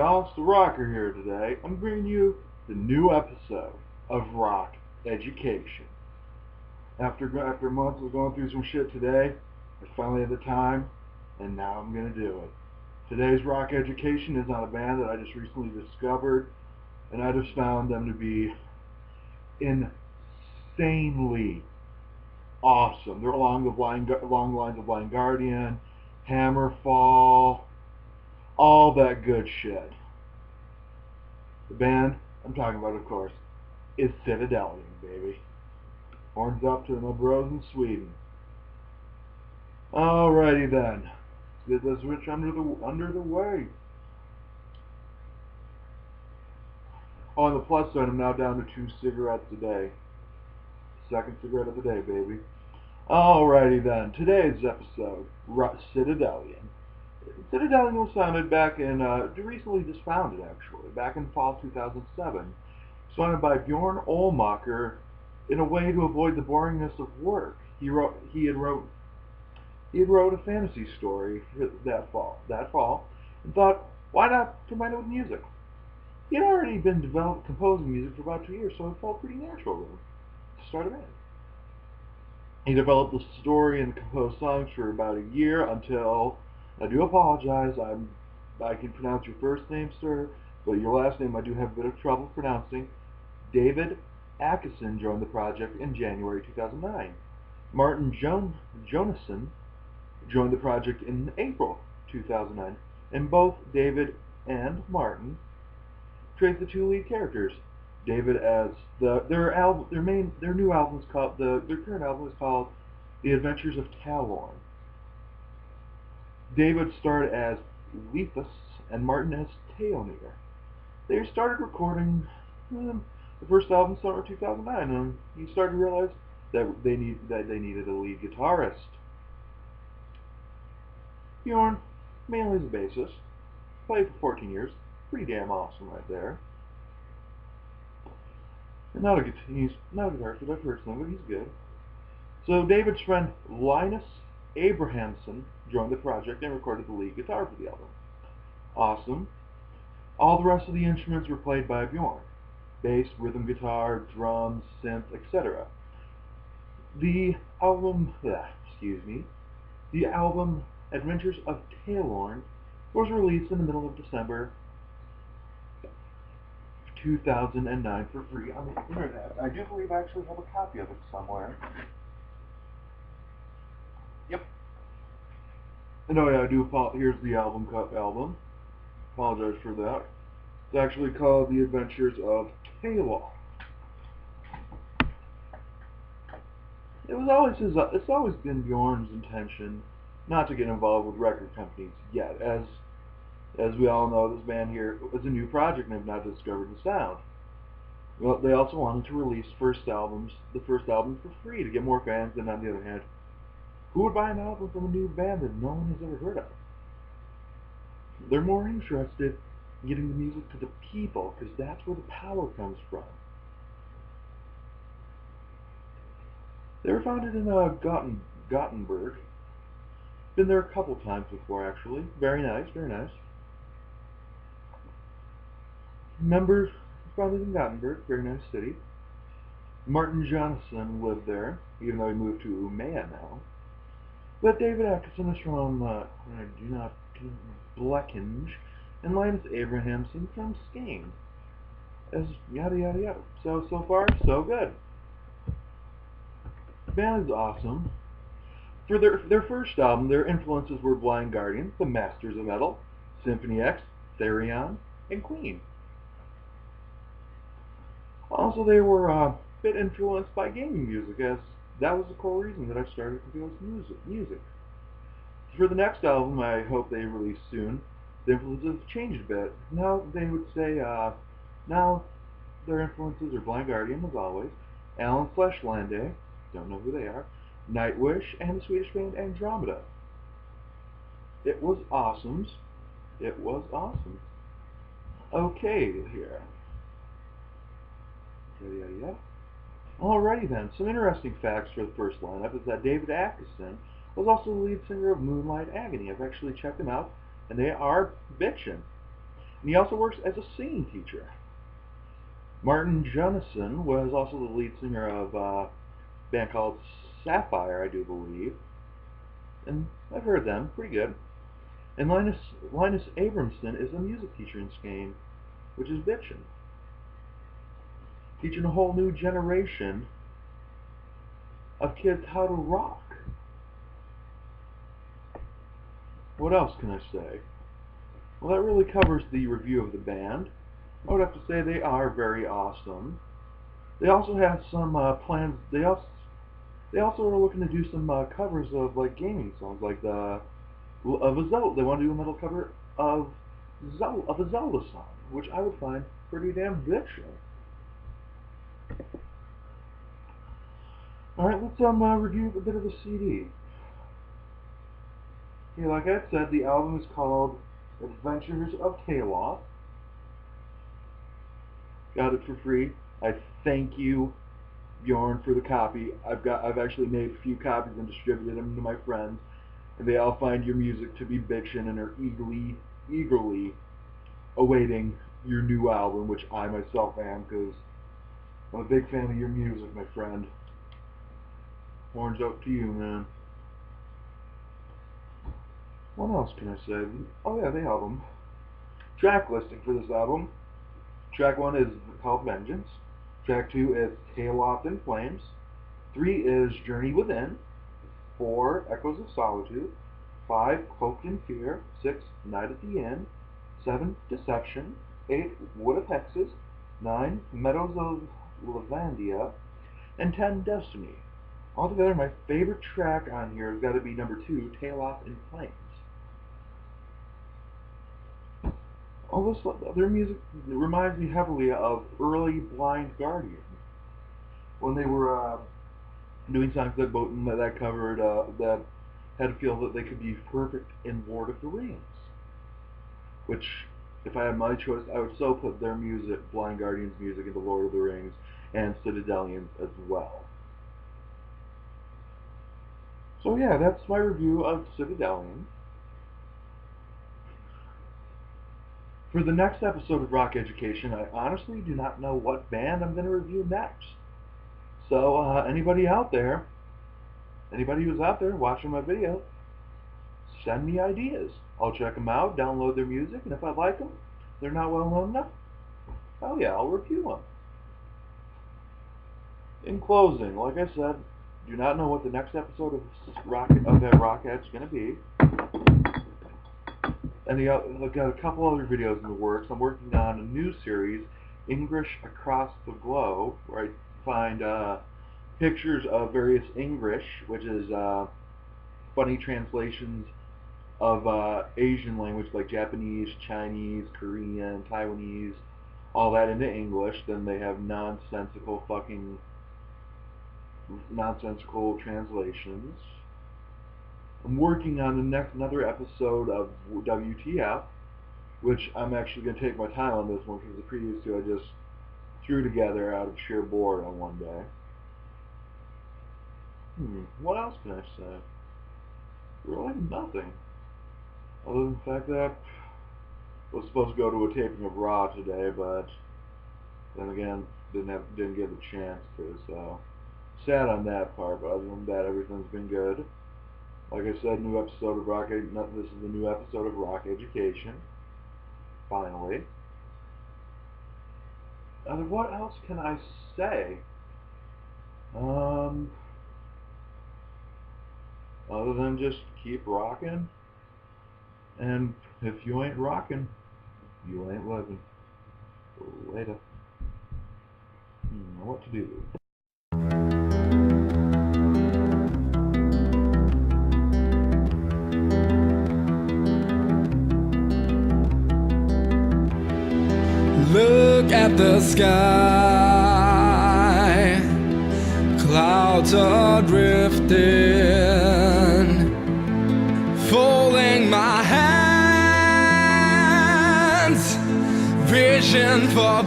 y'all, it's the Rocker here today. I'm bringing you the new episode of Rock Education. After months of going through some shit today, I finally had the time, and now I'm going to do it. Today's Rock Education is on a band that I just recently discovered, and I just found them to be insanely awesome. They're along the lines of Blind Guardian, Hammerfall, all that good shit. The band I'm talking about, of course, is Citadellion, baby. Horns up to my bros in Sweden. Alrighty then. Let's get this switch under the way. On the plus side, I'm now down to 2 cigarettes a day. Second cigarette of the day, baby. Alrighty then. Today's episode, Citadellion. Citadellion was founded back in, recently just founded actually, back in fall 2007. It was founded by Bjorn Olmacher in a way to avoid the boringness of work. He had wrote a fantasy story that fall, and thought, why not combine it with music? He had already been composing music for about 2 years, so it felt pretty natural to start a band. He developed the story and composed songs for about a year until, I do apologize, I can pronounce your first name, sir, but your last name I do have a bit of trouble pronouncing. David Atkinson joined the project in January 2009. Martin Jonassen joined the project in April 2009, and both David and Martin played the 2 lead characters. David as their current album is called The Adventures of Talorn. David starred as Lepus and Martin as Teonir. They started recording the first album summer 2009, and he started to realize that they needed a lead guitarist. Bjorn, mainly as a bassist, played for 14 years, pretty damn awesome right there. He's not a guitarist, but I've heard some of it, he's good. So David's friend Linus Abrahamson joined the project and recorded the lead guitar for the album. Awesome. All the rest of the instruments were played by Bjorn. Bass, rhythm guitar, drums, synth, etc. The album Adventures of Talorn was released in the middle of December 2009 for free on the internet. I do believe I actually have a copy of it somewhere. Yep. And oh yeah, I do apologize. Here's the album. Apologize for that. It's actually called The Adventures of Talorn. It's always been Bjorn's intention not to get involved with record companies yet. As we all know, this band here is a new project and have not discovered the sound. Well, they also wanted to release the first album for free to get more fans, and on the other hand, who would buy an album from a new band that no one has ever heard of? They're more interested in getting the music to the people, because that's where the power comes from. They were founded in Gothenburg. Been there a couple times before, actually. Very nice, very nice. Members founded in Gothenburg, very nice city. Martin Jonassen lived there, even though he moved to Umeå now. But David Atkinson is from Blekinge, and Linus Abrahamson from Skane. As yada yada yada. So far, so good. The band is awesome. For their first album, their influences were Blind Guardian, The Masters of Metal, Symphony X, Therion, and Queen. Also, they were a bit influenced by gaming music, as that was the core reason that I started to feel music. For the next album, I hope they release soon, the influences have changed a bit. Now they would say, now their influences are Blind Guardian, as always, Alan Fleshlande, don't know who they are, Nightwish, and the Swedish band Andromeda. It was awesome. It was awesome. Okay, here. Alrighty then, some interesting facts for the first lineup is that David Atkinson was also the lead singer of Moonlight Agony. I've actually checked them out, and they are bitchin'. And he also works as a singing teacher. Martin Jonasson was also the lead singer of a band called Sapphire, I do believe. And I've heard them, pretty good. And Linus Abramson is a music teacher in Skane, which is bitchin'. Teaching a whole new generation of kids how to rock. What else can I say? Well, that really covers the review of the band. I would have to say they are very awesome. They also have some plans. They also are looking to do some covers of like gaming songs, like a Zelda. They want to do a metal cover of a Zelda song, which I would find pretty damn bitchin'. All right, let's review a bit of the CD. Yeah, like I said, the album is called Adventures of Talos. Got it for free. I thank you, Bjorn, for the copy. I've actually made a few copies and distributed them to my friends, and they all find your music to be bitchin' and are eagerly awaiting your new album, which I myself am, because I'm a big fan of your music, my friend. Horns up to you, man. What else can I say? Oh yeah, the album. Track listing for this album. Track 1 is called Vengeance. Track 2 is Tail in Flames. 3 is Journey Within. 4, Echoes of Solitude. 5, Cloaked in Fear. 6, Night at the Inn. 7, Deception. 8, Wood of Hexes. 9, Meadows of Lavandia. And 10, Destiny. Altogether, my favorite track on here has got to be number 2, Tail in Flames. All this, their music reminds me heavily of early Blind Guardian, when they were doing songs that covered that had a feel that they could be perfect in Lord of the Rings. Which, if I had my choice, I would so put their music, Blind Guardian's music, into Lord of the Rings and Citadellion as well. So yeah, that's my review of Citadellion. For the next episode of Rock Education, I honestly do not know what band I'm going to review next. So anybody out there, anybody who's out there watching my video, send me ideas. I'll check them out, download their music, and if I like them, they're not well known enough, oh yeah, I'll review them. In closing, like I said, do not know what the next episode of Rockhead's going to be. And I've got a couple other videos in the works. I'm working on a new series, English Across the Globe, where I find pictures of various English, which is funny translations of Asian language like Japanese, Chinese, Korean, Taiwanese, all that into English. Then they have nonsensical translations. I'm working on another episode of WTF, which I'm actually going to take my time on this one because the previous two I just threw together out of sheer boredom on one day. What else can I say? Really nothing. Other than the fact that I was supposed to go to a taping of Raw today, but then again, didn't get the chance to, so sad on that part, but other than that, everything's been good. Like I said, this is the new episode of Rock Education. Finally. What else can I say? Other than just keep rocking. And if you ain't rocking, you ain't living. Later. What to do? Look at the sky, clouds are drifting, folding my hands, vision for